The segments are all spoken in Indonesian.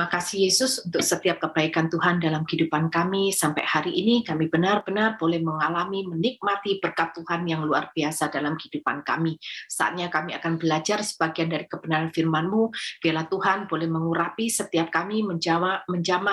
Terima kasih Yesus untuk setiap kebaikan Tuhan dalam kehidupan kami. Sampai hari ini kami benar-benar boleh mengalami, menikmati berkat Tuhan yang luar biasa dalam kehidupan kami. Saatnya kami akan belajar sebagian dari kebenaran firman-Mu. Biarlah Tuhan boleh mengurapi setiap kami, menjamah,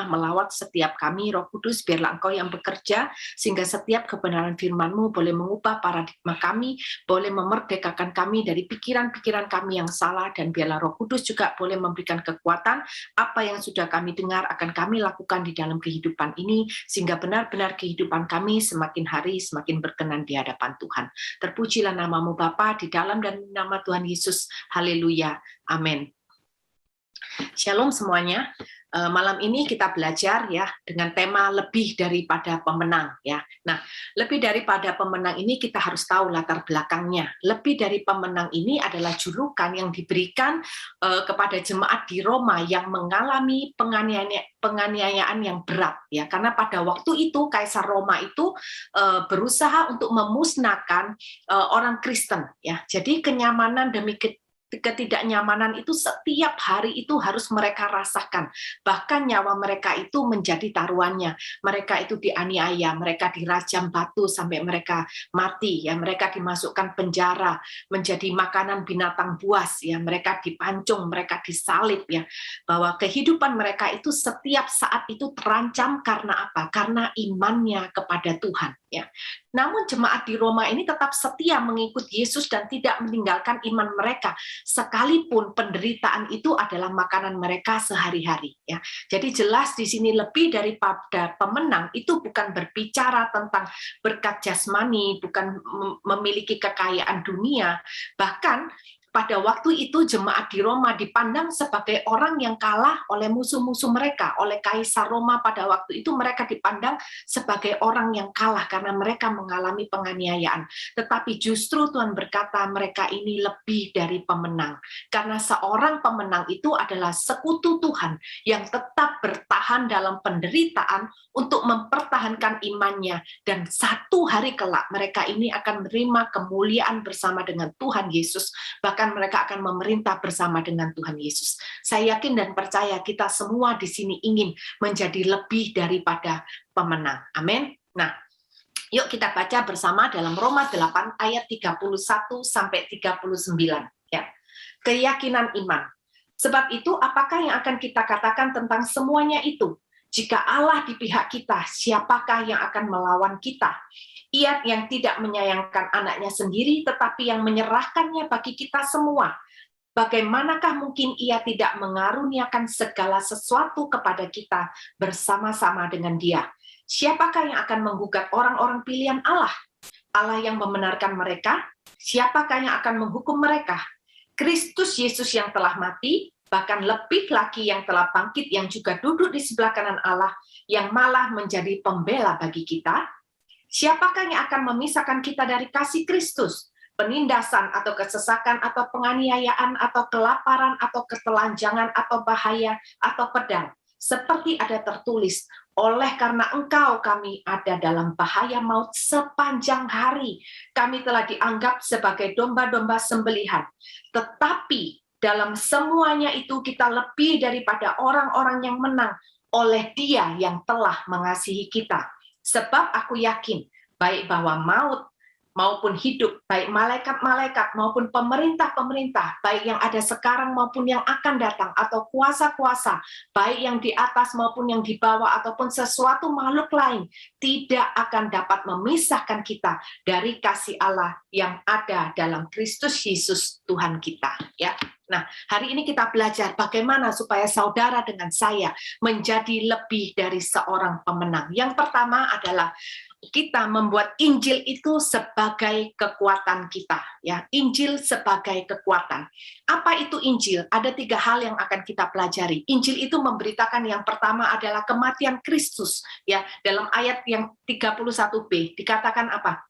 melawat setiap kami. Roh Kudus, biarlah Engkau yang bekerja, sehingga setiap kebenaran firman-Mu boleh mengubah paradigma kami, boleh memerdekakan kami dari pikiran-pikiran kami yang salah, dan biarlah Roh Kudus juga boleh memberikan kekuatan. Apa yang sudah kami dengar akan kami lakukan di dalam kehidupan ini, sehingga benar-benar kehidupan kami semakin hari semakin berkenan di hadapan Tuhan. Terpujilah nama-Mu Bapa, di dalam dan nama Tuhan Yesus. Haleluya. Amin. Shalom semuanya. Malam ini kita belajar ya dengan tema lebih daripada pemenang ya. Nah, lebih daripada pemenang ini kita harus tahu latar belakangnya. Lebih dari pemenang ini adalah julukan yang diberikan kepada jemaat di Roma yang mengalami penganiayaan yang berat ya. Karena pada waktu itu Kaisar Roma itu berusaha untuk memusnahkan orang Kristen ya. Jadi kenyamanan demi ketidaknyamanan itu setiap hari itu harus mereka rasakan. Bahkan nyawa mereka itu menjadi taruhannya. Mereka itu dianiaya, mereka dirajam batu sampai mereka mati ya, mereka dimasukkan penjara, menjadi makanan binatang buas ya, mereka dipancung, mereka disalib ya. Bahwa kehidupan mereka itu setiap saat itu terancam karena apa? Karena imannya kepada Tuhan ya. Namun jemaat di Roma ini tetap setia mengikut Yesus dan tidak meninggalkan iman mereka, sekalipun penderitaan itu adalah makanan mereka sehari-hari ya. Jadi jelas di sini lebih daripada pemenang itu bukan berbicara tentang berkat jasmani, bukan memiliki kekayaan dunia, bahkan pada waktu itu jemaat di Roma dipandang sebagai orang yang kalah oleh musuh-musuh mereka, oleh Kaisar Roma. Pada waktu itu mereka dipandang sebagai orang yang kalah karena mereka mengalami penganiayaan. Tetapi justru Tuhan berkata mereka ini lebih dari pemenang. Karena seorang pemenang itu adalah sekutu Tuhan yang tetap bertahan dalam penderitaan untuk mempertahankan imannya. Dan satu hari kelak mereka ini akan menerima kemuliaan bersama dengan Tuhan Yesus. Bahkan mereka akan memerintah bersama dengan Tuhan Yesus. Saya yakin dan percaya kita semua di sini ingin menjadi lebih daripada pemenang. Amin. Nah, yuk kita baca bersama dalam Roma 8 ayat 31 sampai 39 ya. Keyakinan iman. Sebab itu apakah yang akan kita katakan tentang semuanya itu? Jika Allah di pihak kita, siapakah yang akan melawan kita? Ia yang tidak menyayangkan anaknya sendiri, tetapi yang menyerahkannya bagi kita semua. Bagaimanakah mungkin ia tidak mengaruniakan segala sesuatu kepada kita bersama-sama dengan Dia? Siapakah yang akan menggugat orang-orang pilihan Allah? Allah yang membenarkan mereka? Siapakah yang akan menghukum mereka? Kristus Yesus yang telah mati, bahkan lebih lagi yang telah bangkit, yang juga duduk di sebelah kanan Allah, yang malah menjadi pembela bagi kita. Siapakah yang akan memisahkan kita dari kasih Kristus? Penindasan atau kesesakan atau penganiayaan atau kelaparan atau ketelanjangan atau bahaya atau pedang. Seperti ada tertulis, oleh karena engkau kami ada dalam bahaya maut sepanjang hari. Kami telah dianggap sebagai domba-domba sembelihan. Tetapi dalam semuanya itu kita lebih daripada orang-orang yang menang oleh Dia yang telah mengasihi kita. Sebab aku yakin, baik bahwa maut maupun hidup, baik malaikat-malaikat maupun pemerintah-pemerintah, baik yang ada sekarang maupun yang akan datang, atau kuasa-kuasa, baik yang di atas maupun yang di bawah, ataupun sesuatu makhluk lain, tidak akan dapat memisahkan kita dari kasih Allah yang ada dalam Kristus Yesus Tuhan kita. Ya. Nah, hari ini kita belajar bagaimana supaya saudara dengan saya menjadi lebih dari seorang pemenang. Yang pertama adalah kita membuat Injil itu sebagai kekuatan kita, ya. Injil sebagai kekuatan. Apa itu Injil? Ada 3 hal yang akan kita pelajari. Injil itu memberitakan yang pertama adalah kematian Kristus, ya. Dalam ayat yang 31b dikatakan apa?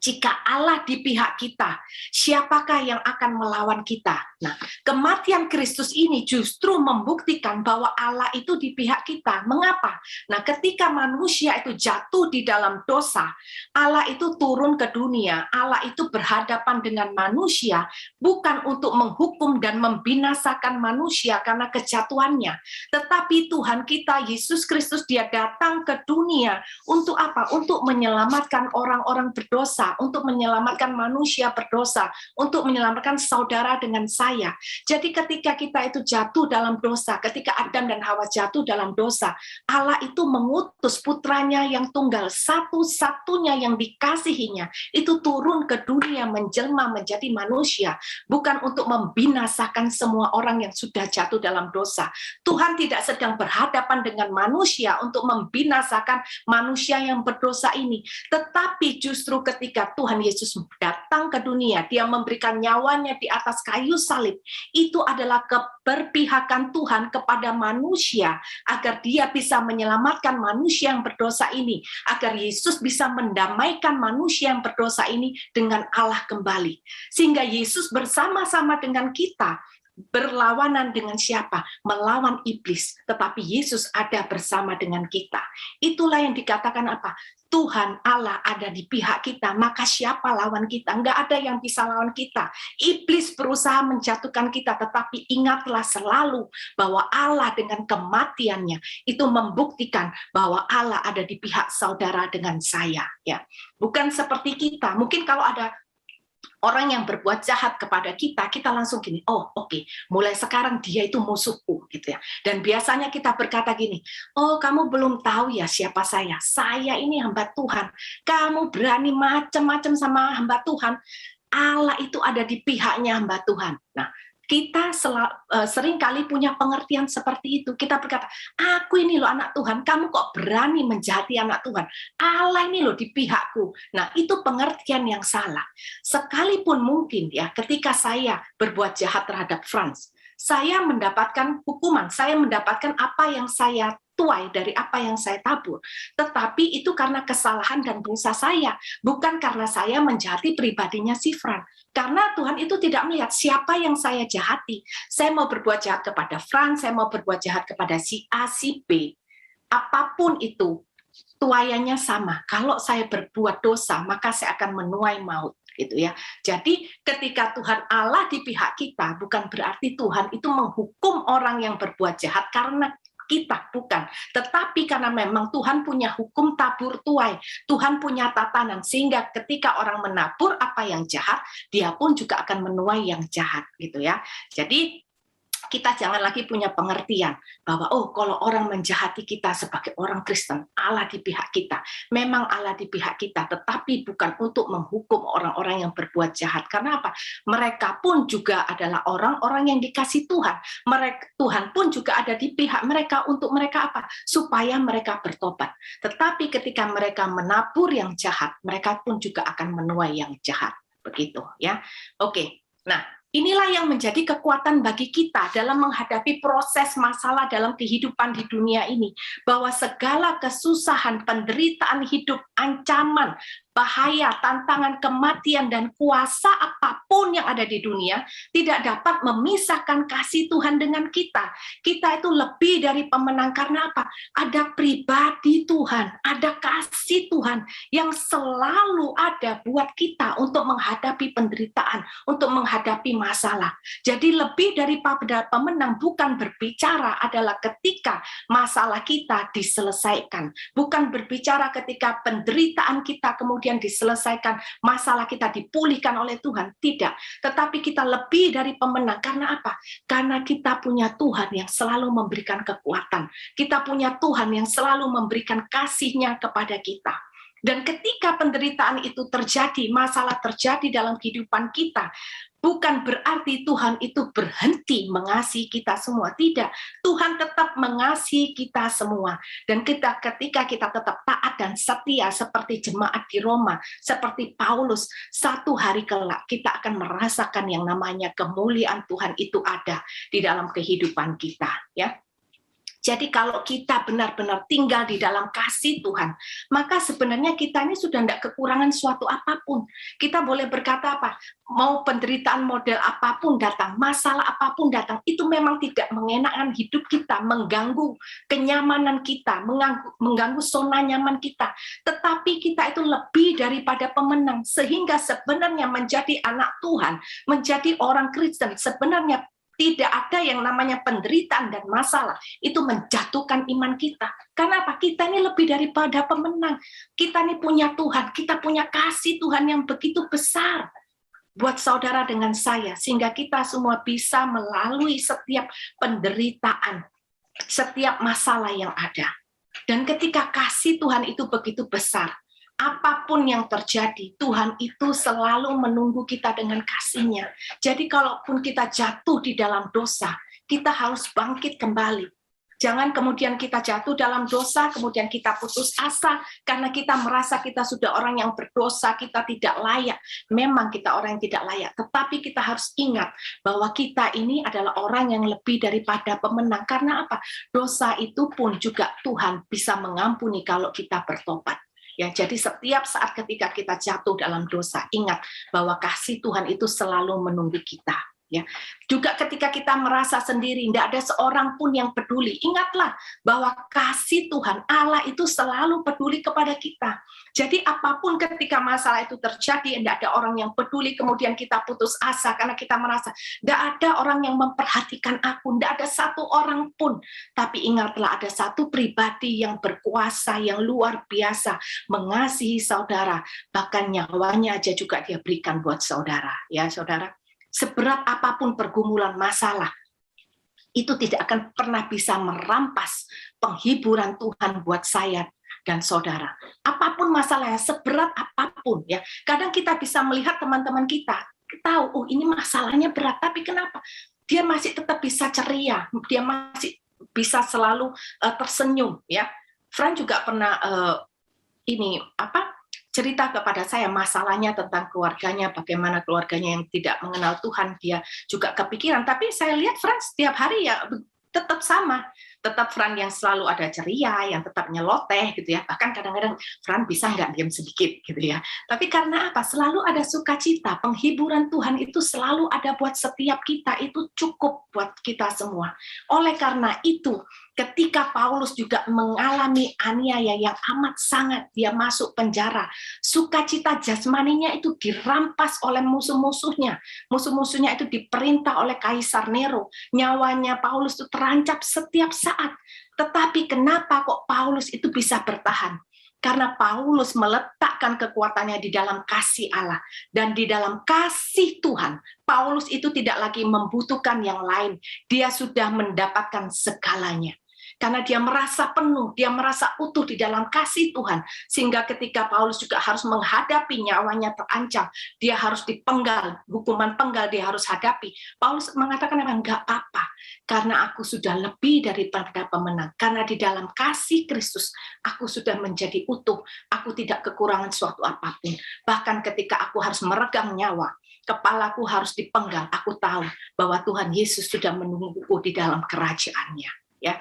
Jika Allah di pihak kita, siapakah yang akan melawan kita? Nah, kematian Kristus ini justru membuktikan bahwa Allah itu di pihak kita. Mengapa? Nah, ketika manusia itu jatuh di dalam dosa, Allah itu turun ke dunia. Allah itu berhadapan dengan manusia, bukan untuk menghukum dan membinasakan manusia karena kejatuhannya. Tetapi Tuhan kita, Yesus Kristus, dia datang ke dunia untuk apa? Untuk menyelamatkan orang-orang berdosa, untuk menyelamatkan manusia berdosa, untuk menyelamatkan saudara dengan saya. Jadi ketika kita itu jatuh dalam dosa, ketika Adam dan Hawa jatuh dalam dosa, Allah itu mengutus putranya yang tunggal, satu-satunya yang dikasihinya, itu turun ke dunia menjelma menjadi manusia, bukan untuk membinasakan semua orang yang sudah jatuh dalam dosa. Tuhan tidak sedang berhadapan dengan manusia untuk membinasakan manusia yang berdosa ini, tetapi justru ketika Tuhan Yesus datang ke dunia, dia memberikan nyawanya di atas kayu salib, itu adalah keberpihakan Tuhan kepada manusia, agar dia bisa menyelamatkan manusia yang berdosa ini, agar Yesus bisa mendamaikan manusia yang berdosa ini dengan Allah kembali. Sehingga Yesus bersama-sama dengan kita, berlawanan dengan siapa? Melawan iblis. Tetapi Yesus ada bersama dengan kita. Itulah yang dikatakan apa? Tuhan Allah ada di pihak kita, maka siapa lawan kita? Enggak ada yang bisa lawan kita. Iblis berusaha menjatuhkan kita, tetapi ingatlah selalu bahwa Allah dengan kematiannya itu membuktikan bahwa Allah ada di pihak saudara dengan saya. Ya, bukan seperti kita. Mungkin kalau ada orang yang berbuat jahat kepada kita, kita langsung gini, oh oke, mulai sekarang dia itu musuhku, gitu ya. Dan biasanya kita berkata gini, oh kamu belum tahu ya siapa saya ini hamba Tuhan, kamu berani macam-macam sama hamba Tuhan, Allah itu ada di pihaknya hamba Tuhan. Nah, kita sering kali punya pengertian seperti itu. Kita berkata, aku ini loh anak Tuhan, kamu kok berani menjahati anak Tuhan? Allah ini loh di pihakku. Nah, itu pengertian yang salah. Sekalipun mungkin ya, ketika saya berbuat jahat terhadap Franz, saya mendapatkan hukuman, saya mendapatkan apa yang saya tuai dari apa yang saya tabur. Tetapi itu karena kesalahan dan dosa saya, bukan karena saya menjahati pribadinya si Franz. Karena Tuhan itu tidak melihat siapa yang saya jahati. Saya mau berbuat jahat kepada Franz, saya mau berbuat jahat kepada si A, si B. Apapun itu, tuaiannya sama. Kalau saya berbuat dosa, maka saya akan menuai maut. Gitu ya. Jadi ketika Tuhan Allah di pihak kita, bukan berarti Tuhan itu menghukum orang yang berbuat jahat karena kita, bukan. Tetapi karena memang Tuhan punya hukum tabur tuai, Tuhan punya tatanan, sehingga ketika orang menabur apa yang jahat, dia pun juga akan menuai yang jahat, gitu ya. Jadi kita jangan lagi punya pengertian bahwa oh kalau orang menjahati kita sebagai orang Kristen, Allah di pihak kita. Memang Allah di pihak kita, tetapi bukan untuk menghukum orang-orang yang berbuat jahat. Karena apa? Mereka pun juga adalah orang-orang yang dikasih Tuhan. Tuhan pun juga ada di pihak mereka untuk mereka apa? Supaya mereka bertobat. Tetapi ketika mereka menabur yang jahat, mereka pun juga akan menuai yang jahat. Begitu ya. Oke. Nah, inilah yang menjadi kekuatan bagi kita dalam menghadapi proses masalah dalam kehidupan di dunia ini. Bahwa segala kesusahan, penderitaan hidup, ancaman, bahaya, tantangan, kematian, dan kuasa apapun yang ada di dunia tidak dapat memisahkan kasih Tuhan dengan kita. Kita itu lebih dari pemenang karena apa? Ada pribadi Tuhan, ada kasih Tuhan yang selalu ada buat kita untuk menghadapi penderitaan, untuk menghadapi masalah. Jadi lebih daripada pemenang bukan berbicara adalah ketika masalah kita diselesaikan, bukan berbicara ketika penderitaan kita kemudian diselesaikan, masalah kita dipulihkan oleh Tuhan, tidak. Tetapi kita lebih dari pemenang, karena apa? Karena kita punya Tuhan yang selalu memberikan kekuatan, kita punya Tuhan yang selalu memberikan kasih-Nya kepada kita. Dan ketika penderitaan itu terjadi, masalah terjadi dalam kehidupan kita, bukan berarti Tuhan itu berhenti mengasihi kita semua. Tidak, Tuhan tetap mengasihi kita semua. Dan ketika kita tetap taat dan setia seperti jemaat di Roma, seperti Paulus, satu hari kelak kita akan merasakan yang namanya kemuliaan Tuhan itu ada di dalam kehidupan kita. Ya. Jadi kalau kita benar-benar tinggal di dalam kasih Tuhan, maka sebenarnya kita ini sudah tidak kekurangan suatu apapun. Kita boleh berkata apa? Mau penderitaan model apapun datang, masalah apapun datang, itu memang tidak mengenakan hidup kita, mengganggu kenyamanan kita, mengganggu zona nyaman kita. Tetapi kita itu lebih daripada pemenang, sehingga sebenarnya menjadi anak Tuhan, menjadi orang Kristen, sebenarnya tidak ada yang namanya penderitaan dan masalah. Itu menjatuhkan iman kita. Karena apa? Kita ini lebih daripada pemenang. Kita ini punya Tuhan. Kita punya kasih Tuhan yang begitu besar buat saudara dengan saya. Sehingga kita semua bisa melalui setiap penderitaan, setiap masalah yang ada. Dan ketika kasih Tuhan itu begitu besar, apapun yang terjadi, Tuhan itu selalu menunggu kita dengan kasih-Nya. Jadi kalaupun kita jatuh di dalam dosa, kita harus bangkit kembali. Jangan kemudian kita jatuh dalam dosa, kemudian kita putus asa, karena kita merasa kita sudah orang yang berdosa, kita tidak layak. Memang kita orang yang tidak layak, tetapi kita harus ingat bahwa kita ini adalah orang yang lebih daripada pemenang. Karena apa? Dosa itu pun juga Tuhan bisa mengampuni kalau kita bertobat. Ya, jadi setiap saat ketika kita jatuh dalam dosa, ingat bahwa kasih Tuhan itu selalu menunggu kita. Ya, juga ketika kita merasa sendiri, tidak ada seorang pun yang peduli. Ingatlah bahwa kasih Tuhan Allah itu selalu peduli kepada kita. Jadi apapun ketika masalah itu terjadi, tidak ada orang yang peduli. Kemudian kita putus asa karena kita merasa tidak ada orang yang memperhatikan aku, tidak ada satu orang pun. Tapi ingatlah ada satu pribadi yang berkuasa, yang luar biasa, mengasihi saudara, bahkan nyawanya aja juga dia berikan buat saudara. Ya, saudara. Seberat apapun pergumulan masalah, itu tidak akan pernah bisa merampas penghiburan Tuhan buat saya dan saudara. Apapun masalahnya, seberat apapun, ya. Kadang kita bisa melihat teman-teman kita, tahu, oh ini masalahnya berat, tapi kenapa? Dia masih tetap bisa ceria, dia masih bisa selalu tersenyum, ya. Fran juga pernah cerita kepada saya masalahnya tentang keluarganya, bagaimana keluarganya yang tidak mengenal Tuhan, dia juga kepikiran. Tapi saya lihat Fran setiap hari ya tetap sama, tetap Fran yang selalu ada ceria, yang tetap nyeloteh gitu ya. Bahkan kadang-kadang Fran bisa nggak diam sedikit gitu ya. Tapi karena apa? Selalu ada sukacita, penghiburan Tuhan itu selalu ada buat setiap kita, itu cukup buat kita semua. Oleh karena itu, ketika Paulus juga mengalami aniaya yang amat sangat, dia masuk penjara, sukacita jasmaninya itu dirampas oleh musuh-musuhnya. Musuh-musuhnya itu diperintah oleh Kaisar Nero. Nyawanya Paulus itu terancam setiap saat. Tetapi kenapa kok Paulus itu bisa bertahan? Karena Paulus meletakkan kekuatannya di dalam kasih Allah. Dan di dalam kasih Tuhan, Paulus itu tidak lagi membutuhkan yang lain. Dia sudah mendapatkan segalanya. Karena dia merasa penuh, dia merasa utuh di dalam kasih Tuhan. Sehingga ketika Paulus juga harus menghadapi nyawanya terancam, dia harus dipenggal, hukuman penggal dia harus hadapi. Paulus mengatakan, enggak apa-apa, karena aku sudah lebih daripada pemenang. Karena di dalam kasih Kristus, aku sudah menjadi utuh, aku tidak kekurangan suatu apapun. Bahkan ketika aku harus meregang nyawa, kepalaku harus dipenggal, aku tahu bahwa Tuhan Yesus sudah menungguku di dalam kerajaannya. Ya.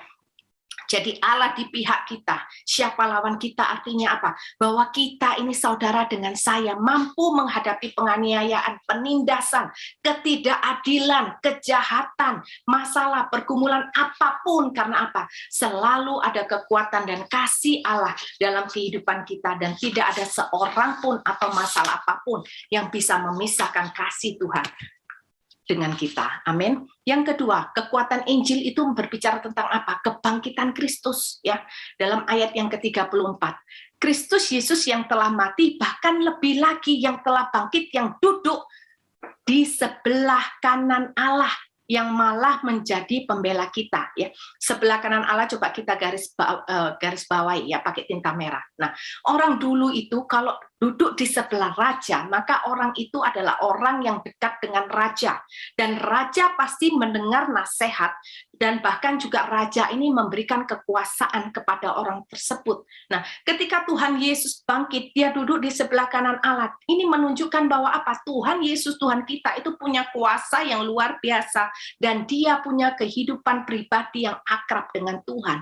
Jadi Allah di pihak kita. Siapa lawan kita? Artinya apa? Bahwa kita ini saudara dengan saya mampu menghadapi penganiayaan, penindasan, ketidakadilan, kejahatan, masalah, pergumulan apapun. Karena apa? Selalu ada kekuatan dan kasih Allah dalam kehidupan kita. Dan tidak ada seorang pun atau masalah apapun yang bisa memisahkan kasih Tuhan dengan kita. Amin. Yang kedua, kekuatan Injil itu berbicara tentang apa? Kebangkitan Kristus, ya. Dalam ayat yang ke-34. Kristus Yesus yang telah mati, bahkan lebih lagi yang telah bangkit, yang duduk di sebelah kanan Allah, yang malah menjadi pembela kita, ya. Sebelah kanan Allah coba kita garis bawahi ya pakai tinta merah. Nah, orang dulu itu kalau duduk di sebelah raja, maka orang itu adalah orang yang dekat dengan raja. Dan raja pasti mendengar nasihat, dan bahkan juga raja ini memberikan kekuasaan kepada orang tersebut. Nah, ketika Tuhan Yesus bangkit, dia duduk di sebelah kanan Allah. Ini menunjukkan bahwa apa? Tuhan Yesus, Tuhan kita itu punya kuasa yang luar biasa, dan dia punya kehidupan pribadi yang akrab dengan Tuhan.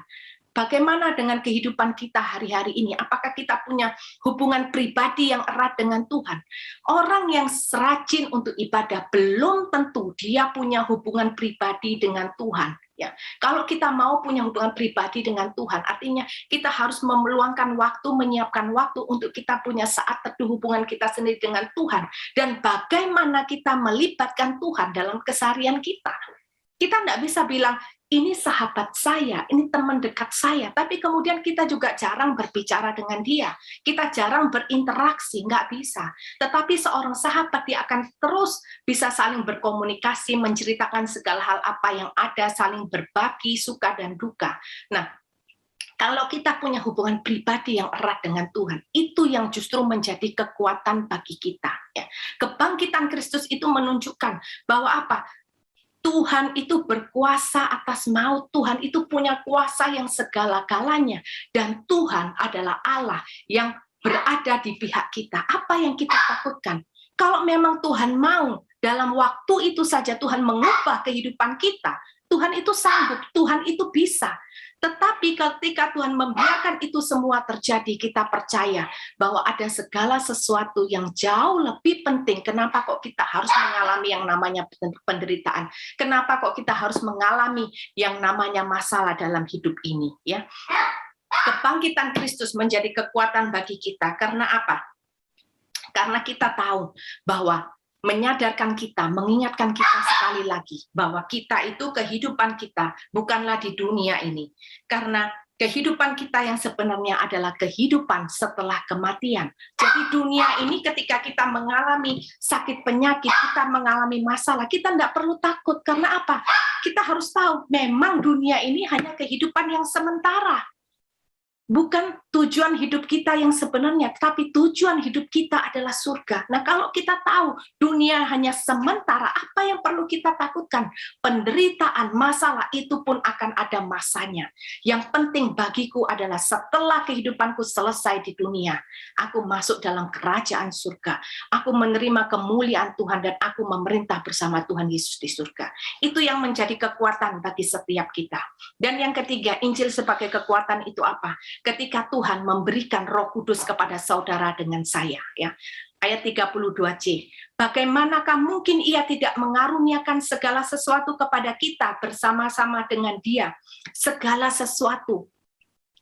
Bagaimana dengan kehidupan kita hari-hari ini? Apakah kita punya hubungan pribadi yang erat dengan Tuhan? Orang yang rajin untuk ibadah belum tentu dia punya hubungan pribadi dengan Tuhan. Ya, kalau kita mau punya hubungan pribadi dengan Tuhan, artinya kita harus meluangkan waktu, menyiapkan waktu untuk kita punya saat teduh hubungan kita sendiri dengan Tuhan. Dan bagaimana kita melibatkan Tuhan dalam keseharian kita. Kita tidak bisa bilang, ini sahabat saya, ini teman dekat saya, tapi kemudian kita juga jarang berbicara dengan dia. Kita jarang berinteraksi, nggak bisa. Tetapi seorang sahabat, dia akan terus bisa saling berkomunikasi, menceritakan segala hal apa yang ada, saling berbagi, suka dan duka. Nah, kalau kita punya hubungan pribadi yang erat dengan Tuhan, itu yang justru menjadi kekuatan bagi kita. Ya. Kebangkitan Kristus itu menunjukkan bahwa apa? Tuhan itu berkuasa atas maut, Tuhan itu punya kuasa yang segala-galanya, dan Tuhan adalah Allah yang berada di pihak kita. Apa yang kita takutkan? Kalau memang Tuhan mau, dalam waktu itu saja Tuhan mengubah kehidupan kita, Tuhan itu sanggup, Tuhan itu bisa. Tetapi ketika Tuhan membiarkan itu semua terjadi, kita percaya bahwa ada segala sesuatu yang jauh lebih penting. Kenapa kok kita harus mengalami yang namanya penderitaan? Kenapa kok kita harus mengalami yang namanya masalah dalam hidup ini? Ya, kebangkitan Kristus menjadi kekuatan bagi kita. Karena apa? Karena kita tahu bahwa menyadarkan kita, mengingatkan kita sekali lagi bahwa kita itu kehidupan kita bukanlah di dunia ini. Karena kehidupan kita yang sebenarnya adalah kehidupan setelah kematian. Jadi dunia ini ketika kita mengalami sakit penyakit, kita mengalami masalah, kita tidak perlu takut. Karena apa? Kita harus tahu memang dunia ini hanya kehidupan yang sementara. Bukan tujuan hidup kita yang sebenarnya, tapi tujuan hidup kita adalah surga. Nah, kalau kita tahu dunia hanya sementara, apa yang perlu kita takutkan? Penderitaan, masalah itu pun akan ada masanya. Yang penting bagiku adalah setelah kehidupanku selesai di dunia, aku masuk dalam kerajaan surga. Aku menerima kemuliaan Tuhan dan aku memerintah bersama Tuhan Yesus di surga. Itu yang menjadi kekuatan bagi setiap kita. Dan yang ketiga, Injil sebagai kekuatan itu apa? Ketika Tuhan memberikan Roh Kudus kepada saudara dengan saya, ya. Ayat 32C. Bagaimanakah mungkin ia tidak mengaruniakan segala sesuatu kepada kita bersama-sama dengan Dia? Segala sesuatu.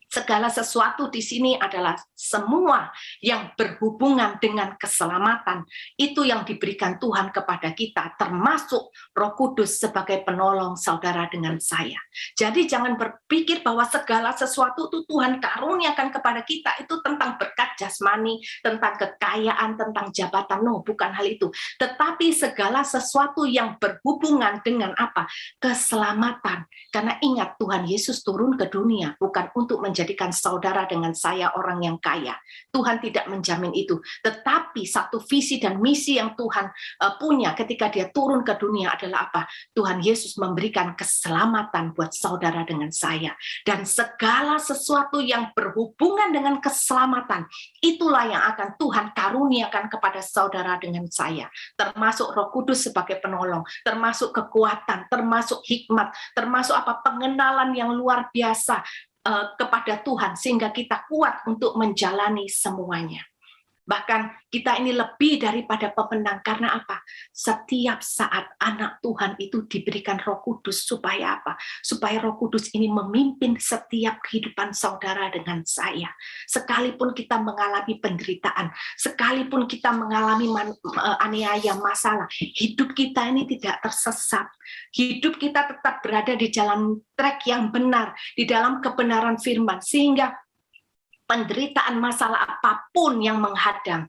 Segala sesuatu di sini adalah semua yang berhubungan dengan keselamatan. Itu yang diberikan Tuhan kepada kita, termasuk Roh Kudus sebagai penolong saudara dengan saya. Jadi jangan berpikir bahwa segala sesuatu itu Tuhan karuniakan kepada kita, itu tentang berkat jasmani, tentang kekayaan, tentang jabatan. No, bukan hal itu. Tetapi segala sesuatu yang berhubungan dengan apa? Keselamatan. Karena ingat, Tuhan Yesus turun ke dunia bukan untuk menjadikan saudara dengan saya orang yang kaya. Tuhan tidak menjamin itu. Tetapi satu visi dan misi yang Tuhan punya ketika dia turun ke dunia adalah apa? Tuhan Yesus memberikan keselamatan buat saudara dengan saya. Dan segala sesuatu yang berhubungan dengan keselamatan, itulah yang akan Tuhan karuniakan kepada saudara dengan saya. Termasuk Roh Kudus sebagai penolong, termasuk kekuatan, termasuk hikmat, termasuk apa pengenalan yang luar biasa kepada Tuhan, sehingga kita kuat untuk menjalani semuanya. Bahkan kita ini lebih daripada pemenang. Karena apa? Setiap saat anak Tuhan itu diberikan Roh Kudus. Supaya apa? Supaya Roh Kudus ini memimpin setiap kehidupan saudara dengan saya. Sekalipun kita mengalami penderitaan, sekalipun kita mengalami aniaya, masalah, hidup kita ini tidak tersesat. Hidup kita tetap berada di jalan track yang benar, di dalam kebenaran firman, sehingga penderitaan masalah apapun yang menghadang,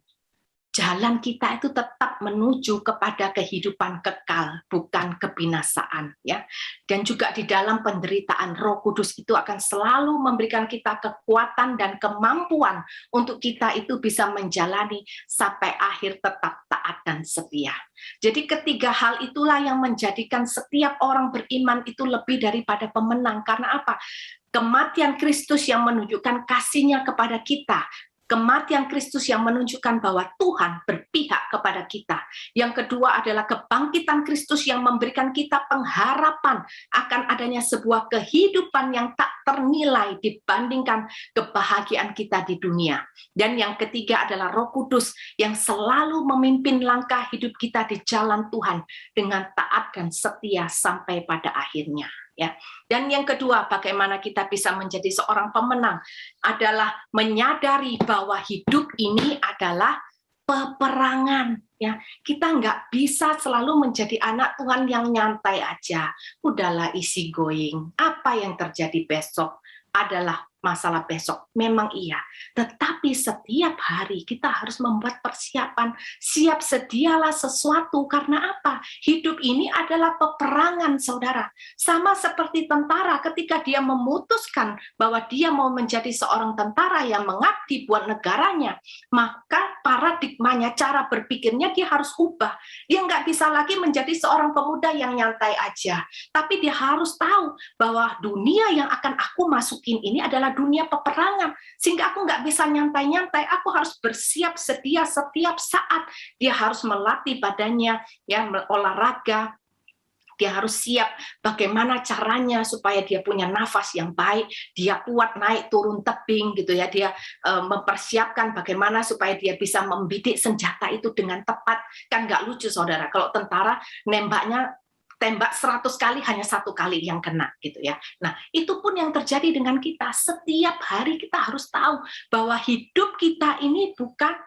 jalan kita itu tetap menuju kepada kehidupan kekal, bukan kebinasaan, ya. Dan juga di dalam penderitaan, Roh Kudus itu akan selalu memberikan kita kekuatan dan kemampuan untuk kita itu bisa menjalani sampai akhir tetap taat dan setia. Jadi ketiga hal itulah yang menjadikan setiap orang beriman itu lebih daripada pemenang. Karena apa? Kematian Kristus yang menunjukkan kasih-Nya kepada kita. Kematian Kristus yang menunjukkan bahwa Tuhan berpihak kepada kita. Yang kedua adalah kebangkitan Kristus yang memberikan kita pengharapan akan adanya sebuah kehidupan yang tak ternilai dibandingkan kebahagiaan kita di dunia. Dan yang ketiga adalah Roh Kudus yang selalu memimpin langkah hidup kita di jalan Tuhan dengan taat dan setia sampai pada akhirnya. Ya. Dan yang kedua, bagaimana kita bisa menjadi seorang pemenang adalah menyadari bahwa hidup ini adalah peperangan. Ya, kita nggak bisa selalu menjadi anak Tuhan yang nyantai aja. Udahlah easy going. Apa yang terjadi besok adalah masalah besok. Memang iya. Tetapi setiap hari kita harus membuat persiapan. Siap sedialah sesuatu. Karena apa? Hidup ini adalah peperangan, saudara. Sama seperti tentara ketika dia memutuskan bahwa dia mau menjadi seorang tentara yang mengabdi buat negaranya, maka paradigmanya, cara berpikirnya dia harus ubah. Dia nggak bisa lagi menjadi seorang pemuda yang nyantai aja. Tapi dia harus tahu bahwa dunia yang akan aku masukin ini adalah dunia peperangan, sehingga aku nggak bisa nyantai-nyantai. Aku harus bersiap sedia setiap saat. Dia harus melatih badannya, ya, olahraga. Dia harus siap bagaimana caranya supaya dia punya nafas yang baik, dia kuat naik turun tebing gitu ya. Dia mempersiapkan bagaimana supaya dia bisa membidik senjata itu dengan tepat. Kan nggak lucu, saudara, kalau tentara nembaknya tembak 100 kali hanya 1 kali yang kena gitu ya. Nah, itu pun yang terjadi dengan kita. Setiap hari kita harus tahu bahwa hidup kita ini bukan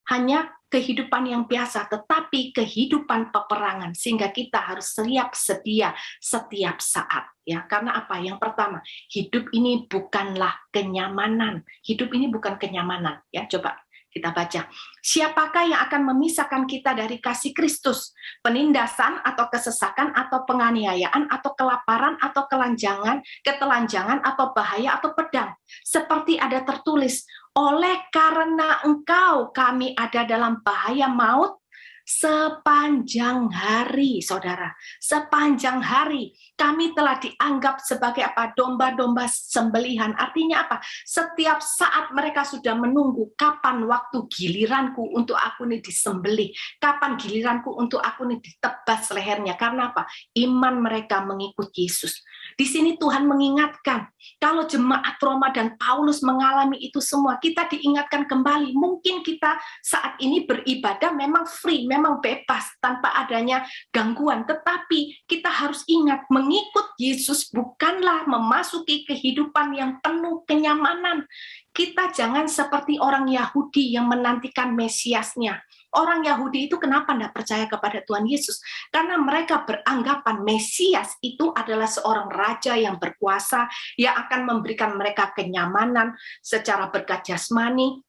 hanya kehidupan yang biasa, tetapi kehidupan peperangan, sehingga kita harus siap sedia setiap saat. Ya, karena apa? Yang pertama, hidup ini bukanlah kenyamanan. Hidup ini bukan kenyamanan. Ya, coba kita baca. Siapakah yang akan memisahkan kita dari kasih Kristus? Penindasan atau kesesakan atau penganiayaan atau kelaparan atau ketelanjangan atau bahaya atau pedang. Seperti ada tertulis, oleh karena engkau kami ada dalam bahaya maut sepanjang hari, saudara. Sepanjang hari kami telah dianggap sebagai apa? Domba-domba sembelihan. Artinya apa? Setiap saat mereka sudah menunggu kapan waktu giliranku untuk aku ini disembelih, kapan giliranku untuk aku ini ditebas lehernya. Karena apa? Iman mereka mengikut Yesus. Di sini Tuhan mengingatkan, kalau jemaat Roma dan Paulus mengalami itu semua, kita diingatkan kembali. Mungkin kita saat ini beribadah memang free, memang bebas, tanpa adanya gangguan. Tetapi kita harus ingat, mengikut Yesus bukanlah memasuki kehidupan yang penuh kenyamanan. Kita jangan seperti orang Yahudi yang menantikan Mesiasnya. Orang Yahudi itu kenapa tidak percaya kepada Tuhan Yesus? Karena mereka beranggapan Mesias itu adalah seorang raja yang berkuasa, yang akan memberikan mereka kenyamanan secara berkat jasmani,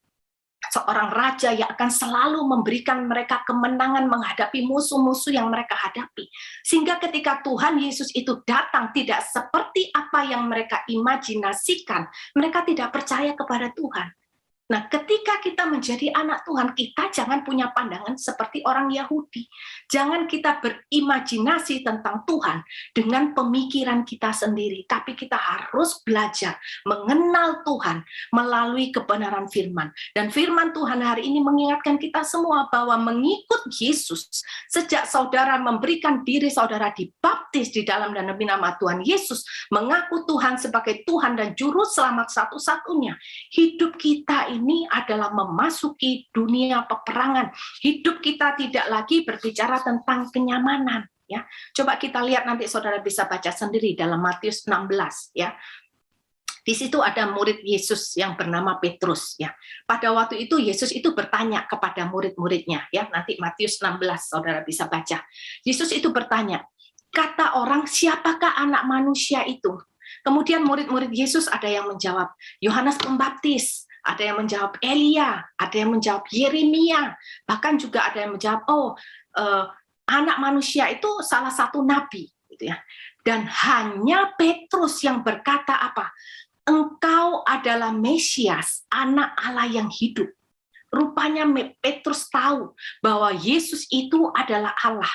seorang raja yang akan selalu memberikan mereka kemenangan menghadapi musuh-musuh yang mereka hadapi. Sehingga ketika Tuhan Yesus itu datang tidak seperti apa yang mereka imajinasikan, mereka tidak percaya kepada Tuhan. Nah, ketika kita menjadi anak Tuhan, kita jangan punya pandangan seperti orang Yahudi. Jangan kita berimajinasi tentang Tuhan dengan pemikiran kita sendiri, tapi kita harus belajar mengenal Tuhan melalui kebenaran firman. Dan firman Tuhan hari ini mengingatkan kita semua bahwa mengikut Yesus, sejak saudara memberikan diri saudara dibaptis di dalam dan demi nama Tuhan Yesus, mengaku Tuhan sebagai Tuhan dan Juru Selamat satu-satunya, hidup kita ini adalah memasuki dunia peperangan. Hidup kita tidak lagi berbicara tentang kenyamanan. Ya, coba kita lihat nanti saudara bisa baca sendiri dalam Matius 16. Ya, di situ ada murid Yesus yang bernama Petrus. Ya, pada waktu itu Yesus itu bertanya kepada murid-muridnya. Ya, nanti Matius 16 saudara bisa baca. Yesus itu bertanya, kata orang, siapakah anak manusia itu? Kemudian murid-murid Yesus ada yang menjawab, Yohanes Pembaptis, ada yang menjawab Elia, ada yang menjawab Yeremia, bahkan juga ada yang menjawab anak manusia itu salah satu nabi, gitu ya. Dan hanya Petrus yang berkata apa? Engkau adalah Mesias, anak Allah yang hidup. Rupanya Petrus tahu bahwa Yesus itu adalah Allah.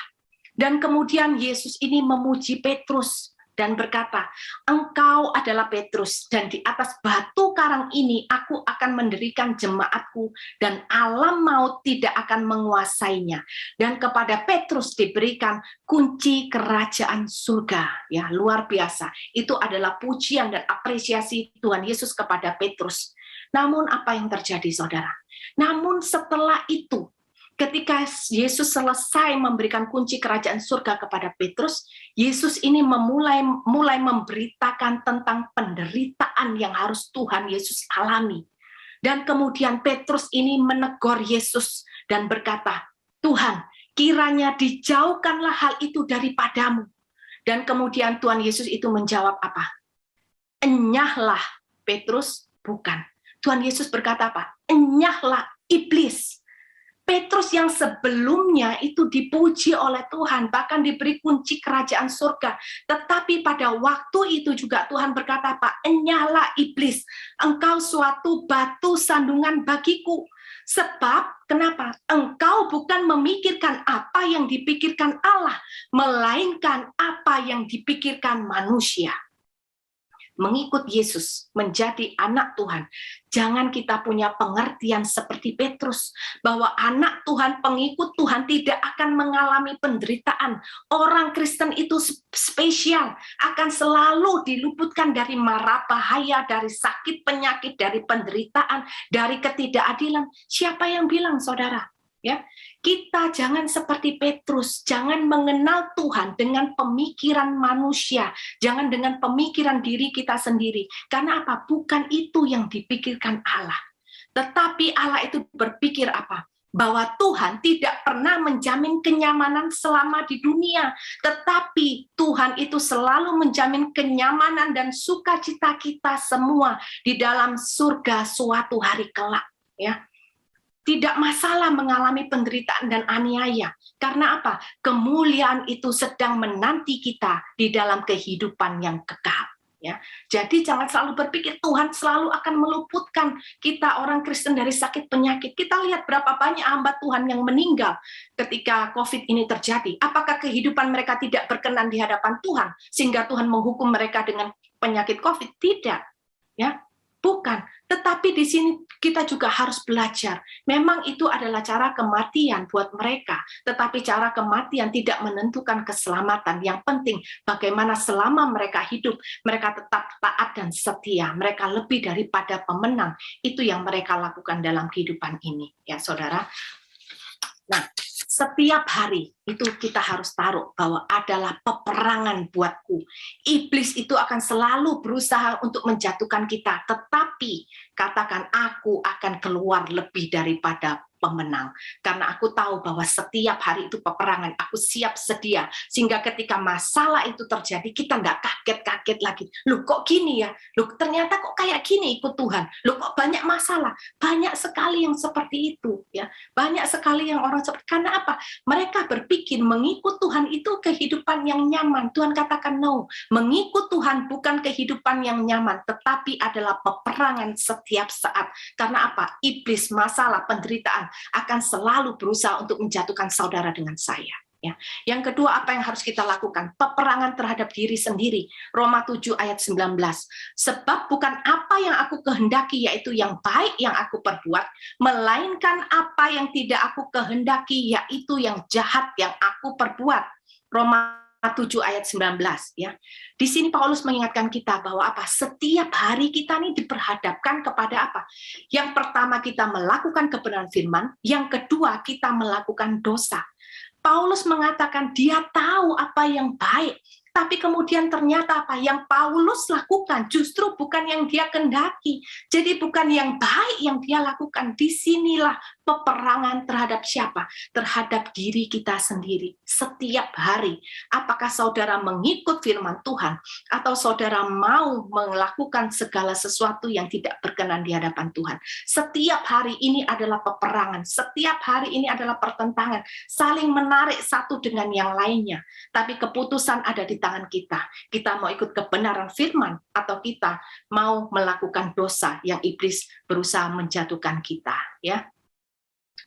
Dan kemudian Yesus ini memuji Petrus dan berkata, engkau adalah Petrus, dan di atas batu karang ini aku akan mendirikan jemaatku, dan alam maut tidak akan menguasainya. Dan kepada Petrus diberikan kunci kerajaan surga. Ya, luar biasa. Itu adalah pujian dan apresiasi Tuhan Yesus kepada Petrus. Namun apa yang terjadi, saudara? Namun setelah itu, ketika Yesus selesai memberikan kunci kerajaan surga kepada Petrus, Yesus ini mulai memberitakan tentang penderitaan yang harus Tuhan Yesus alami. Dan kemudian Petrus ini menegur Yesus dan berkata, Tuhan, kiranya dijauhkanlah hal itu daripadamu. Dan kemudian Tuhan Yesus itu menjawab apa? Enyahlah Petrus, bukan. Tuhan Yesus berkata apa? Enyahlah iblis. Petrus yang sebelumnya itu dipuji oleh Tuhan, bahkan diberi kunci kerajaan surga. Tetapi pada waktu itu juga Tuhan berkata apa? Enyahlah iblis, engkau suatu batu sandungan bagiku. Sebab, kenapa? Engkau bukan memikirkan apa yang dipikirkan Allah, melainkan apa yang dipikirkan manusia. Mengikut Yesus, menjadi anak Tuhan, jangan kita punya pengertian seperti Petrus, bahwa anak Tuhan, pengikut Tuhan tidak akan mengalami penderitaan. Orang Kristen itu spesial, akan selalu diluputkan dari mara bahaya, dari sakit penyakit, dari penderitaan, dari ketidakadilan. Siapa yang bilang, saudara? Ya, kita jangan seperti Petrus, jangan mengenal Tuhan dengan pemikiran manusia, jangan dengan pemikiran diri kita sendiri. Karena apa? Bukan itu yang dipikirkan Allah. Tetapi Allah itu berpikir apa? Bahwa Tuhan tidak pernah menjamin kenyamanan selama di dunia, tetapi Tuhan itu selalu menjamin kenyamanan dan sukacita kita semua di dalam surga suatu hari kelak. Ya. Tidak masalah mengalami penderitaan dan aniaya. Karena apa? Kemuliaan itu sedang menanti kita di dalam kehidupan yang kekal. Ya. Jadi jangan selalu berpikir Tuhan selalu akan meluputkan kita orang Kristen dari sakit penyakit. Kita lihat berapa banyak hamba Tuhan yang meninggal ketika COVID ini terjadi. Apakah kehidupan mereka tidak berkenan di hadapan Tuhan sehingga Tuhan menghukum mereka dengan penyakit COVID? Tidak. Ya. Bukan, tetapi di sini kita juga harus belajar. Memang itu adalah cara kematian buat mereka, tetapi cara kematian tidak menentukan keselamatan. Yang penting bagaimana selama mereka hidup, mereka tetap taat dan setia. Mereka lebih daripada pemenang. Itu yang mereka lakukan dalam kehidupan ini, ya saudara. Nah, setiap hari itu kita harus taruh bahwa adalah peperangan buatku. Iblis itu akan selalu berusaha untuk menjatuhkan kita, tetapi katakan aku akan keluar lebih daripada pemenang. Karena aku tahu bahwa setiap hari itu peperangan, aku siap sedia. Sehingga ketika masalah itu terjadi, kita nggak kaget-kaget lagi. Loh kok gini ya? Loh ternyata kok kayak gini ikut Tuhan? Loh kok banyak masalah? Banyak sekali yang seperti itu. Ya, banyak sekali yang orang seperti, karena apa? Mereka berpikir mengikut Tuhan itu kehidupan yang nyaman. Tuhan katakan no, mengikut Tuhan bukan kehidupan yang nyaman, tetapi adalah peperangan setiap saat. Karena apa? Iblis, masalah, penderitaan akan selalu berusaha untuk menjatuhkan saudara dengan saya. Ya. Yang kedua, apa yang harus kita lakukan? Peperangan terhadap diri sendiri. Roma 7 ayat 19. Sebab bukan apa yang aku kehendaki, yaitu yang baik yang aku perbuat, melainkan apa yang tidak aku kehendaki, yaitu yang jahat yang aku perbuat. Roma 7 ayat 19 ya. Di sini Paulus mengingatkan kita bahwa apa? Setiap hari kita nih diperhadapkan kepada apa? Yang pertama kita melakukan kebenaran firman, yang kedua kita melakukan dosa. Paulus mengatakan dia tahu apa yang baik, tapi kemudian ternyata apa yang Paulus lakukan justru bukan yang dia kehendaki. Jadi bukan yang baik yang dia lakukan. Disinilah Peperangan terhadap siapa? Terhadap diri kita sendiri setiap hari. Apakah saudara mengikut firman Tuhan atau saudara mau melakukan segala sesuatu yang tidak berkenan di hadapan Tuhan? Setiap hari ini adalah peperangan, setiap hari ini adalah pertentangan, saling menarik satu dengan yang lainnya. Tapi keputusan ada di tangan kita. Kita mau ikut kebenaran firman atau kita mau melakukan dosa yang iblis berusaha menjatuhkan kita, ya.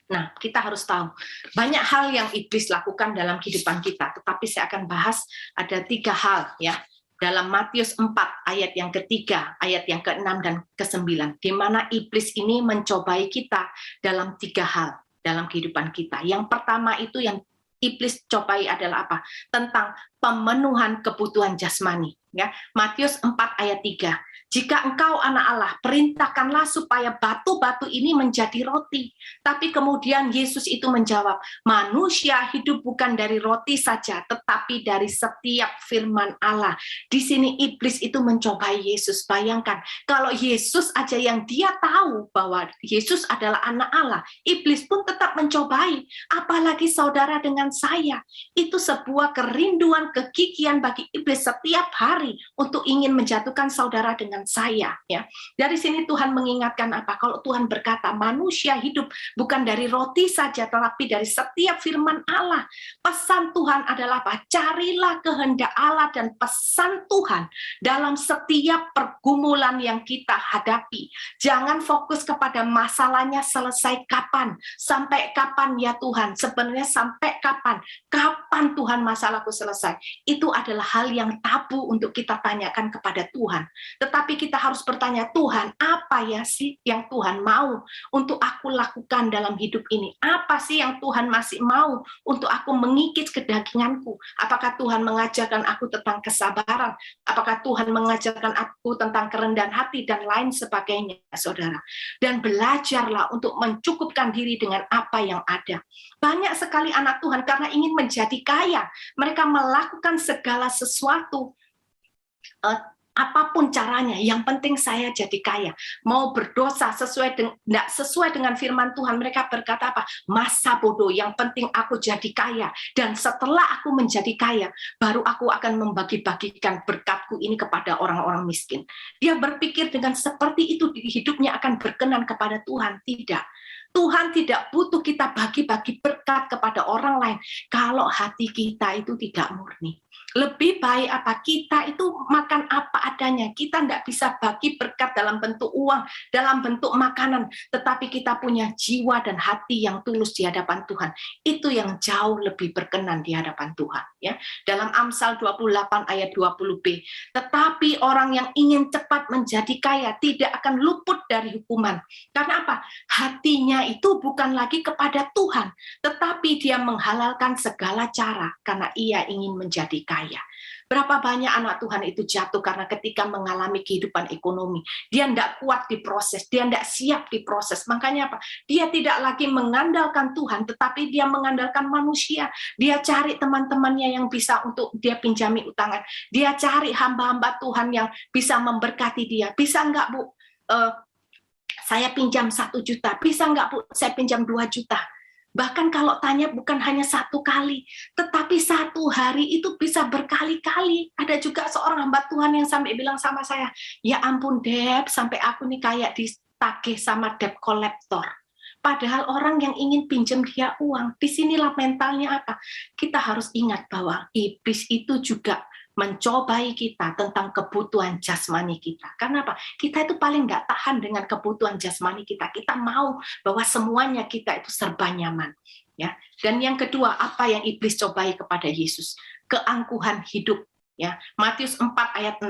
Nah, kita harus tahu banyak hal yang iblis lakukan dalam kehidupan kita, tetapi saya akan bahas ada 3 hal, ya. Dalam Matius 4 ayat yang ketiga, ayat yang ke-6 dan ke-9, di mana iblis ini mencobai kita dalam 3 hal dalam kehidupan kita. Yang pertama itu yang iblis cobai adalah apa? Tentang pemenuhan kebutuhan jasmani, ya. Matius 4 ayat 3. Jika engkau anak Allah, perintahkanlah supaya batu-batu ini menjadi roti. Tapi kemudian Yesus itu menjawab, manusia hidup bukan dari roti saja, tetapi dari setiap firman Allah. Di sini iblis itu mencobai Yesus. Bayangkan, kalau Yesus aja yang dia tahu bahwa Yesus adalah anak Allah, iblis pun tetap mencobai. Apalagi saudara dengan saya. Itu sebuah kerinduan, kegigihan bagi iblis setiap hari untuk ingin menjatuhkan saudara dengan saya, ya. Dari sini Tuhan mengingatkan apa? Kalau Tuhan berkata manusia hidup bukan dari roti saja, tetapi dari setiap firman Allah. Pesan Tuhan adalah apa? Carilah kehendak Allah dan pesan Tuhan dalam setiap pergumulan yang kita hadapi. Jangan fokus kepada masalahnya selesai kapan, sampai kapan ya Tuhan. Sebenarnya sampai kapan? Kapan Tuhan masalahku selesai? Itu adalah hal yang tabu untuk kita tanyakan kepada Tuhan. Tetapi kita harus bertanya, Tuhan, apa ya sih yang Tuhan mau untuk aku lakukan dalam hidup ini? Apa sih yang Tuhan masih mau untuk aku mengikis kedaginganku? Apakah Tuhan mengajarkan aku tentang kesabaran? Apakah Tuhan mengajarkan aku tentang kerendahan hati dan lain sebagainya, saudara? Dan belajarlah untuk mencukupkan diri dengan apa yang ada. Banyak sekali anak Tuhan karena ingin menjadi kaya, mereka melakukan segala sesuatu, apapun caranya, yang penting saya jadi kaya. Mau berdosa tidak sesuai dengan firman Tuhan, mereka berkata apa? Masa bodoh, yang penting aku jadi kaya. Dan setelah aku menjadi kaya, baru aku akan membagi-bagikan berkatku ini kepada orang-orang miskin. Dia berpikir dengan seperti itu hidupnya akan berkenan kepada Tuhan. Tidak. Tuhan tidak butuh kita bagi-bagi berkat kepada orang lain kalau hati kita itu tidak murni. Lebih baik apa? Kita itu makan apa adanya. Kita tidak bisa bagi berkat dalam bentuk uang, dalam bentuk makanan, tetapi kita punya jiwa dan hati yang tulus di hadapan Tuhan. Itu yang jauh lebih berkenan di hadapan Tuhan, ya. Dalam Amsal 28 ayat 20b, tetapi orang yang ingin cepat menjadi kaya tidak akan luput dari hukuman. Karena apa? Hatinya itu bukan lagi kepada Tuhan, tetapi dia menghalalkan segala cara karena ia ingin menjadi kaya. Berapa banyak anak Tuhan itu jatuh karena ketika mengalami kehidupan ekonomi, dia tidak kuat diproses, dia tidak siap diproses. Makanya apa? Dia tidak lagi mengandalkan Tuhan, tetapi dia mengandalkan manusia. Dia cari teman-temannya yang bisa untuk dia pinjami utangan. Dia cari hamba-hamba Tuhan yang bisa memberkati dia. Bisa enggak, Bu? Saya pinjam 1 juta. Bisa enggak, Bu? Saya pinjam 2 juta. Bahkan kalau tanya bukan hanya 1 kali, tetapi 1 hari itu bisa berkali-kali. Ada juga seorang hamba Tuhan yang sampai bilang sama saya, ya ampun Deb, sampai aku nih kayak ditagih sama debt collector. Padahal orang yang ingin pinjam dia uang. Disinilah mentalnya apa? Kita harus ingat bahwa iblis itu juga mencobai kita tentang kebutuhan jasmani kita. Karena apa? Kita itu paling nggak tahan dengan kebutuhan jasmani kita. Kita mau bahwa semuanya kita itu serba nyaman. Ya. Dan yang kedua, apa yang iblis cobai kepada Yesus? Keangkuhan hidup. Ya. Matius 4 ayat 6.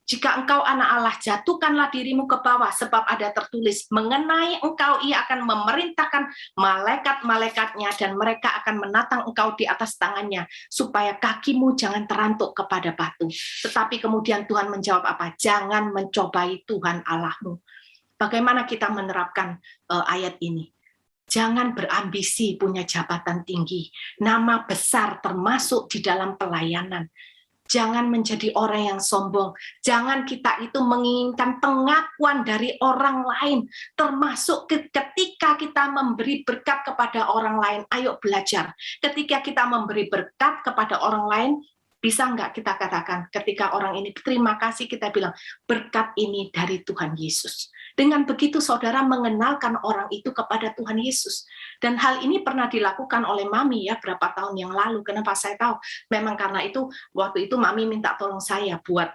Jika engkau anak Allah, jatuhkanlah dirimu ke bawah, sebab ada tertulis, mengenai engkau ia akan memerintahkan malaikat-malaikatnya, dan mereka akan menatang engkau di atas tangannya, supaya kakimu jangan terantuk kepada batu. Tetapi kemudian Tuhan menjawab apa? Jangan mencobai Tuhan Allahmu. Bagaimana kita menerapkan ayat ini? Jangan berambisi punya jabatan tinggi, nama besar termasuk di dalam pelayanan. Jangan menjadi orang yang sombong. Jangan kita itu menginginkan pengakuan dari orang lain, termasuk ketika kita memberi berkat kepada orang lain. Ayo belajar. Ketika kita memberi berkat kepada orang lain, bisa nggak kita katakan ketika orang ini terima kasih, kita bilang berkat ini dari Tuhan Yesus. Dengan begitu saudara mengenalkan orang itu kepada Tuhan Yesus. Dan hal ini pernah dilakukan oleh Mami ya berapa tahun yang lalu. Kenapa saya tahu? Memang karena itu waktu itu Mami minta tolong saya buat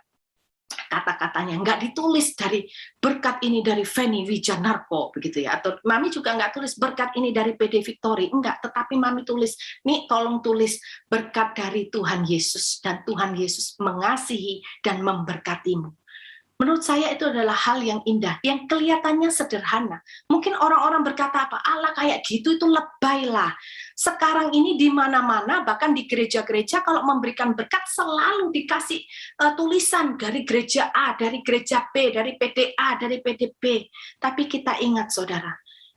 kata-katanya, nggak ditulis dari berkat ini dari Feni Wijanarko begitu ya, atau Mami juga nggak tulis berkat ini dari PD Victory, enggak, tetapi Mami tulis, nih tolong tulis berkat dari Tuhan Yesus, dan Tuhan Yesus mengasihi dan memberkatimu. Menurut saya itu adalah hal yang indah, yang kelihatannya sederhana. Mungkin orang-orang berkata apa, Allah kayak gitu itu lebay lah. Sekarang ini di mana-mana, bahkan di gereja-gereja kalau memberikan berkat selalu dikasih tulisan dari gereja A, dari gereja B, dari PDA, dari PDB. Tapi kita ingat saudara,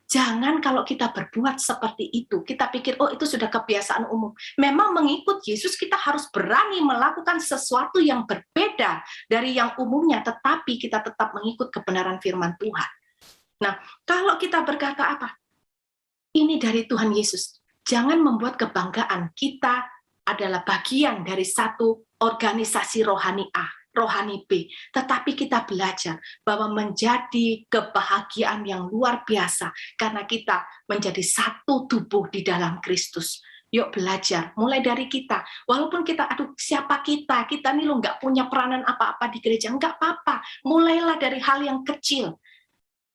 jangan kalau kita berbuat seperti itu, kita pikir, oh itu sudah kebiasaan umum. Memang mengikut Yesus kita harus berani melakukan sesuatu yang berbeda dari yang umumnya, tetapi kita tetap mengikut kebenaran firman Tuhan. Nah, kalau kita berkata apa? Ini dari Tuhan Yesus. Jangan membuat kebanggaan kita adalah bagian dari satu organisasi rohani A, rohani B, tetapi kita belajar bahwa menjadi kebahagiaan yang luar biasa karena kita menjadi satu tubuh di dalam Kristus. Yuk belajar, mulai dari kita. Walaupun kita, aduh siapa kita nih lo nggak punya peranan apa-apa di gereja, nggak apa-apa. Mulailah dari hal yang kecil.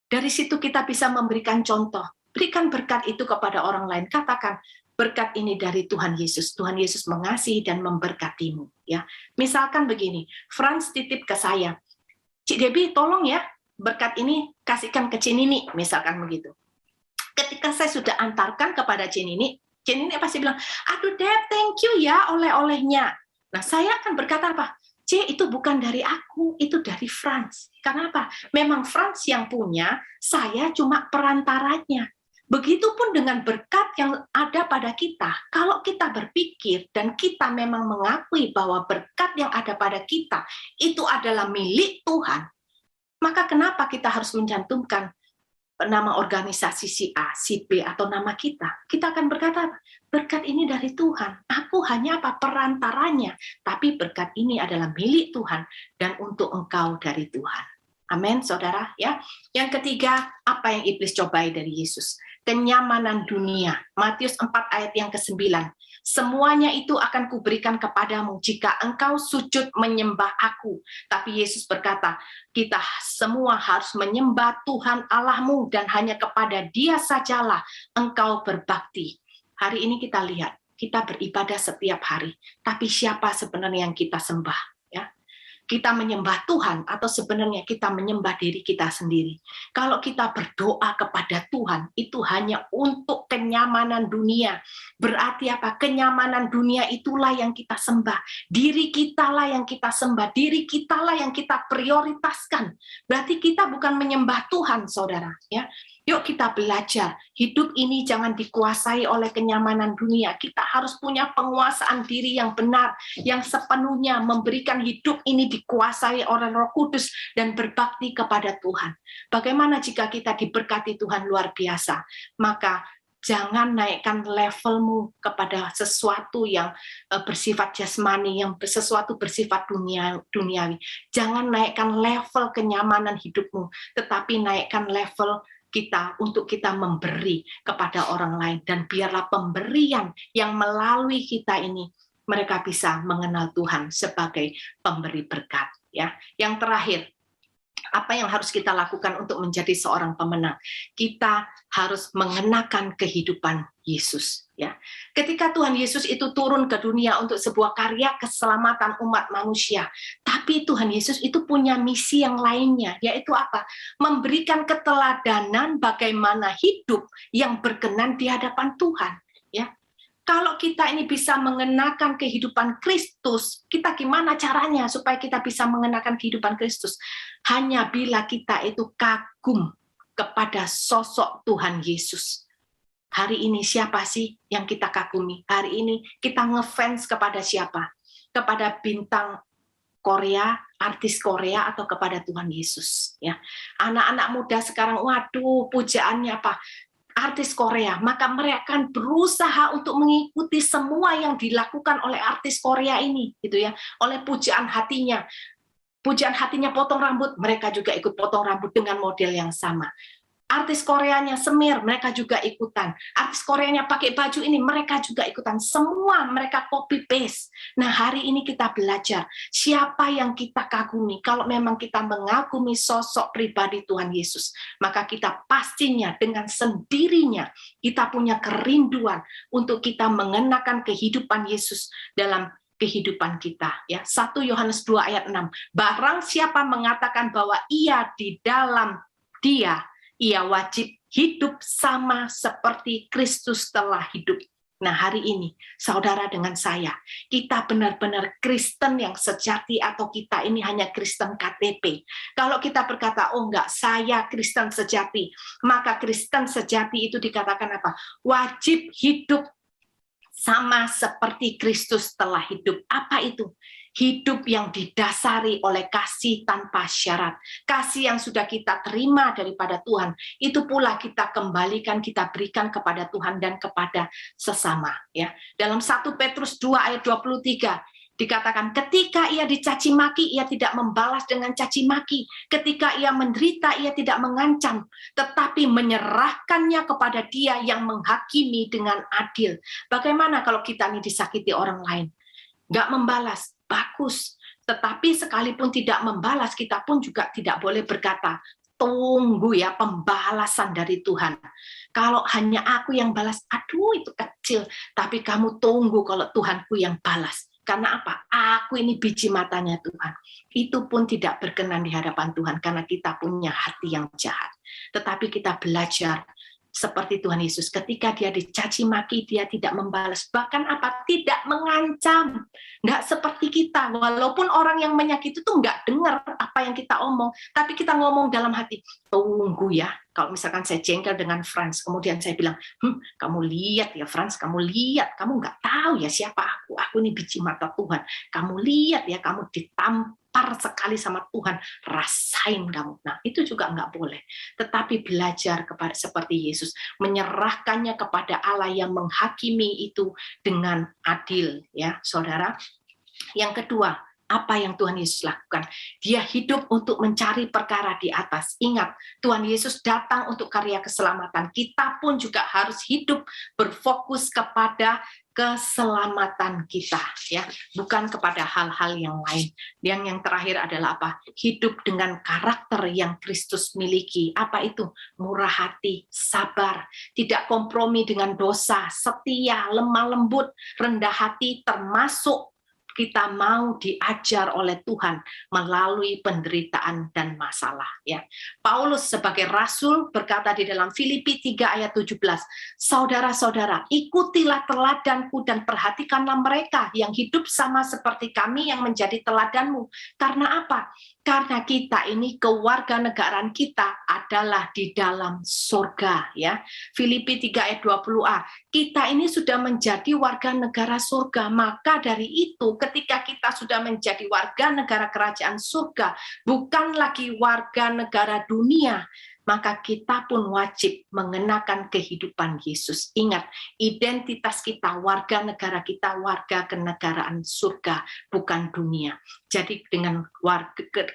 Dari situ kita bisa memberikan contoh. Berikan berkat itu kepada orang lain. Katakan, berkat ini dari Tuhan Yesus. Tuhan Yesus mengasihi dan memberkatimu. Ya, misalkan begini, Franz titip ke saya, Cik Debbie tolong ya, berkat ini kasihkan ke Cinini, misalkan begitu. Ketika saya sudah antarkan kepada Cinini pasti bilang, aduh Deb, thank you ya oleh-olehnya. Nah, saya akan berkata apa? C, itu bukan dari aku, itu dari Franz. Karena apa? Memang Franz yang punya, saya cuma perantaranya. Begitupun dengan berkat yang ada pada kita. Kalau kita berpikir dan kita memang mengakui bahwa berkat yang ada pada kita itu adalah milik Tuhan, maka kenapa kita harus mencantumkan nama organisasi si A, si B, atau nama kita? Kita akan berkata, berkat ini dari Tuhan. Aku hanya perantaranya, tapi berkat ini adalah milik Tuhan dan untuk engkau dari Tuhan. Amin, saudara. Ya. Yang ketiga, apa yang iblis cobai dari Yesus? Kenyamanan dunia. Matius 4 ayat yang ke-9. Semuanya itu akan kuberikan kepadamu jika engkau sujud menyembah aku. Tapi Yesus berkata, kita semua harus menyembah Tuhan Allahmu dan hanya kepada Dia sajalah engkau berbakti. Hari ini kita lihat, kita beribadah setiap hari. Tapi siapa sebenarnya yang kita sembah? Kita menyembah Tuhan atau sebenarnya kita menyembah diri kita sendiri. Kalau kita berdoa kepada Tuhan, itu hanya untuk kenyamanan dunia. Berarti apa? Kenyamanan dunia itulah yang kita sembah. Diri kita lah yang kita sembah. Diri kita lah yang kita prioritaskan. Berarti kita bukan menyembah Tuhan, saudara. Ya. Yuk kita belajar, hidup ini jangan dikuasai oleh kenyamanan dunia. Kita harus punya penguasaan diri yang benar, yang sepenuhnya memberikan hidup ini dikuasai oleh Roh Kudus dan berbakti kepada Tuhan. Bagaimana jika kita diberkati Tuhan luar biasa? Maka jangan naikkan levelmu kepada sesuatu yang bersifat jasmani, yang sesuatu bersifat duniawi. Jangan naikkan level kenyamanan hidupmu, tetapi naikkan level kita untuk kita memberi kepada orang lain, dan biarlah pemberian yang melalui kita ini mereka bisa mengenal Tuhan sebagai pemberi berkat. Ya, yang terakhir, apa yang harus kita lakukan untuk menjadi seorang pemenang? Kita harus mengenakan kehidupan Yesus. Ya, ketika Tuhan Yesus itu turun ke dunia untuk sebuah karya keselamatan umat manusia, tapi Tuhan Yesus itu punya misi yang lainnya, yaitu apa? Memberikan keteladanan bagaimana hidup yang berkenan di hadapan Tuhan. Ya, kalau kita ini bisa mengenakan kehidupan Kristus, kita gimana caranya supaya kita bisa mengenakan kehidupan Kristus? Hanya bila kita itu kagum kepada sosok Tuhan Yesus. Hari ini siapa sih yang kita kagumi? Hari ini kita ngefans kepada siapa? kepada bintang Korea, artis Korea, atau kepada Tuhan Yesus, ya. Anak-anak muda sekarang, waduh, pujaannya apa? Artis Korea, maka mereka akan berusaha untuk mengikuti semua yang dilakukan oleh artis Korea ini, gitu ya, oleh pujaan hatinya. Pujaan hatinya potong rambut, mereka juga ikut potong rambut dengan model yang sama. Artis Koreanya semir, mereka juga ikutan. Artis Koreanya pakai baju ini, mereka juga ikutan. Semua mereka copy paste. Nah, hari ini kita belajar siapa yang kita kagumi. Kalau memang kita mengagumi sosok pribadi Tuhan Yesus, maka kita pastinya dengan sendirinya kita punya kerinduan untuk kita mengenakan kehidupan Yesus dalam kehidupan kita, ya. 1 Yohanes 2 ayat 6. Barang siapa mengatakan bahwa ia di dalam Dia, ia wajib hidup sama seperti Kristus telah hidup. Nah, hari ini, saudara dengan saya, kita benar-benar Kristen yang sejati atau kita ini hanya Kristen KTP? Kalau kita berkata, oh enggak, saya Kristen sejati, maka Kristen sejati itu dikatakan apa? Wajib hidup sama seperti Kristus telah hidup. Apa itu? Hidup yang didasari oleh kasih tanpa syarat. Kasih yang sudah kita terima daripada Tuhan, itu pula kita kembalikan, kita berikan kepada Tuhan dan kepada sesama. Ya. Dalam 1 Petrus 2 ayat 23, dikatakan ketika ia dicaci maki, ia tidak membalas dengan caci maki. Ketika ia menderita, ia tidak mengancam, tetapi menyerahkannya kepada Dia yang menghakimi dengan adil. Bagaimana kalau kita ini disakiti orang lain? Nggak membalas, bagus. Tetapi sekalipun tidak membalas, kita pun juga tidak boleh berkata, tunggu ya pembalasan dari Tuhan. Kalau hanya aku yang balas, aduh itu kecil. Tapi kamu tunggu kalau Tuhanku yang balas. Karena apa? Aku ini biji matanya Tuhan. Itu pun tidak berkenan di hadapan Tuhan karena kita punya hati yang jahat. Tetapi kita belajar seperti Tuhan Yesus, ketika dia dicaci maki, dia tidak membalas, bahkan apa? Tidak mengancam. Nggak seperti kita, walaupun orang yang menyakiti itu nggak dengar apa yang kita omong, tapi kita ngomong dalam hati, tunggu ya. Kalau misalkan saya jengkel dengan Frans, kemudian saya bilang, kamu lihat ya Frans, kamu lihat, kamu nggak tahu ya siapa aku ini biji mata Tuhan, kamu lihat ya, kamu ditampar sekali sama Tuhan, rasain kamu. Nah, itu juga nggak boleh. Tetapi belajar kepada seperti Yesus, menyerahkannya kepada Allah yang menghakimi itu dengan adil, ya, saudara. Yang kedua, apa yang Tuhan Yesus lakukan? Dia hidup untuk mencari perkara di atas. Ingat, Tuhan Yesus datang untuk karya keselamatan. Kita pun juga harus hidup berfokus kepada keselamatan kita, ya, bukan kepada hal-hal yang lain. Yang terakhir adalah apa? Hidup dengan karakter yang Kristus miliki. Apa itu? Murah hati, sabar, tidak kompromi dengan dosa, setia, lemah lembut, rendah hati, termasuk kita mau diajar oleh Tuhan melalui penderitaan dan masalah, ya. Paulus sebagai rasul berkata di dalam Filipi 3 ayat 17, saudara-saudara, ikutilah teladanku dan perhatikanlah mereka yang hidup sama seperti kami yang menjadi teladanmu. Karena apa? Karena kita ini kewarganegaraan kita adalah di dalam surga, ya. Filipi 3 ayat 20a. Kita ini sudah menjadi warga negara surga, maka dari itu ketika kita sudah menjadi warga negara kerajaan surga, bukan lagi warga negara dunia, maka kita pun wajib mengenakan kehidupan Yesus. Ingat, identitas kita, warga negara kita, warga kenegaraan surga, bukan dunia. Jadi dengan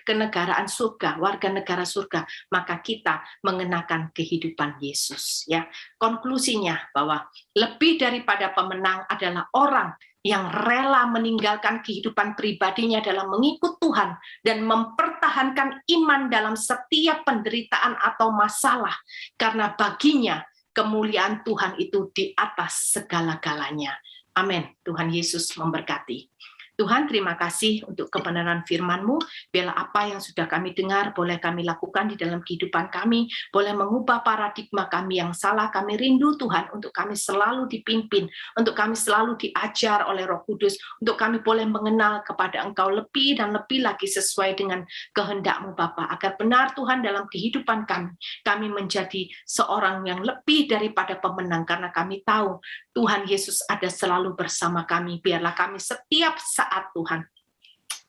kenegaraan surga, warga negara surga, maka kita mengenakan kehidupan Yesus. Ya, konklusinya bahwa lebih daripada pemenang adalah orang yang rela meninggalkan kehidupan pribadinya dalam mengikut Tuhan dan mempertahankan iman dalam setiap penderitaan atau masalah, karena baginya kemuliaan Tuhan itu di atas segala-galanya. Amin. Tuhan Yesus memberkati. Tuhan, terima kasih untuk kebenaran firman-Mu. Biarlah apa yang sudah kami dengar boleh kami lakukan di dalam kehidupan kami, boleh mengubah paradigma kami yang salah. Kami rindu Tuhan untuk kami selalu dipimpin, untuk kami selalu diajar oleh Roh Kudus, untuk kami boleh mengenal kepada Engkau lebih dan lebih lagi sesuai dengan kehendak-Mu Bapa, agar benar Tuhan dalam kehidupan kami menjadi seorang yang lebih daripada pemenang, karena kami tahu Tuhan Yesus ada selalu bersama kami. Biarlah kami setiap saat, Tuhan,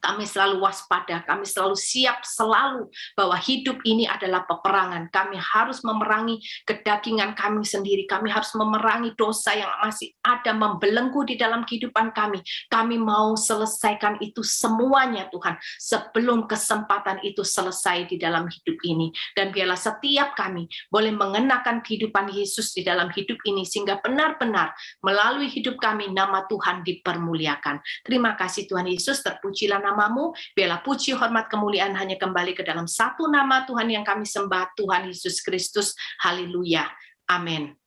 kami selalu waspada, kami selalu siap selalu bahwa hidup ini adalah peperangan. Kami harus memerangi kedagingan kami sendiri. Kami harus memerangi dosa yang masih ada membelenggu di dalam kehidupan kami. Kami mau selesaikan itu semuanya, Tuhan, sebelum kesempatan itu selesai di dalam hidup ini. Dan biarlah setiap kami boleh mengenakan kehidupan Yesus di dalam hidup ini, sehingga benar-benar melalui hidup kami nama Tuhan dipermuliakan. Terima kasih Tuhan Yesus, terpujilah namamu, biarlah puji, hormat, kemuliaan hanya kembali ke dalam satu nama Tuhan yang kami sembah, Tuhan Yesus Kristus. Haleluya. Amin.